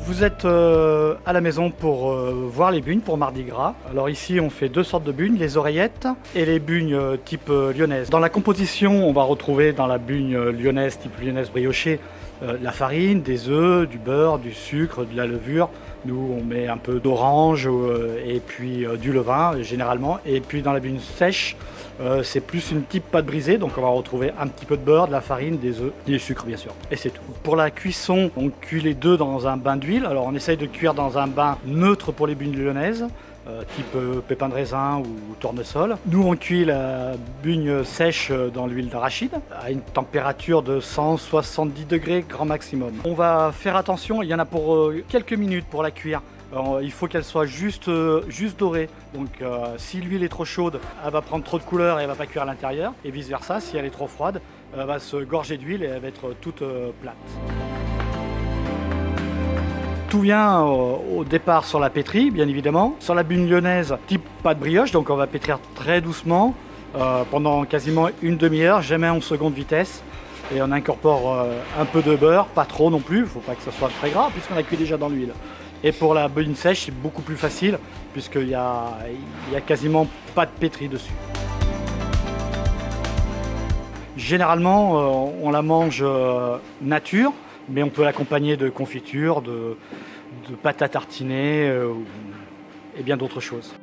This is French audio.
Vous êtes à la maison pour voir les bugnes pour Mardi Gras. Alors ici on fait deux sortes de bugnes, les oreillettes et les bugnes type lyonnaise. Dans la composition, on va retrouver dans la bugne lyonnaise type lyonnaise briochée la farine, des œufs, du beurre, du sucre, de la levure. Nous on met un peu d'orange et puis du levain généralement. Et puis dans la bugne sèche, c'est plus une type pâte brisée, donc on va retrouver un petit peu de beurre, de la farine, des œufs, du sucre bien sûr. Et c'est tout. Pour la cuisson, on cuit les deux dans un bain d'huile. Alors on essaye de cuire dans un bain neutre pour les bugnes lyonnaises, type pépins de raisin ou tournesol. Nous on cuit la bugne sèche dans l'huile d'arachide à une température de 170 degrés grand maximum. On va faire attention, il y en a pour quelques minutes pour la cuire. Il faut qu'elle soit juste dorée, donc si l'huile est trop chaude, elle va prendre trop de couleur et elle va pas cuire à l'intérieur, et vice versa, si elle est trop froide, elle va se gorger d'huile et elle va être toute plate. Tout vient au départ sur la pétrie, bien évidemment. Sur la bugne lyonnaise, type pâte brioche, donc on va pétrir très doucement pendant quasiment une demi-heure, jamais en seconde vitesse. Et on incorpore un peu de beurre, pas trop non plus, il ne faut pas que ça soit très gras puisqu'on a cuit déjà dans l'huile. Et pour la bugne sèche, c'est beaucoup plus facile puisqu'il y a quasiment pas de pétri dessus. Généralement, on la mange nature, mais on peut l'accompagner de confiture, de pâte à tartiner et bien d'autres choses.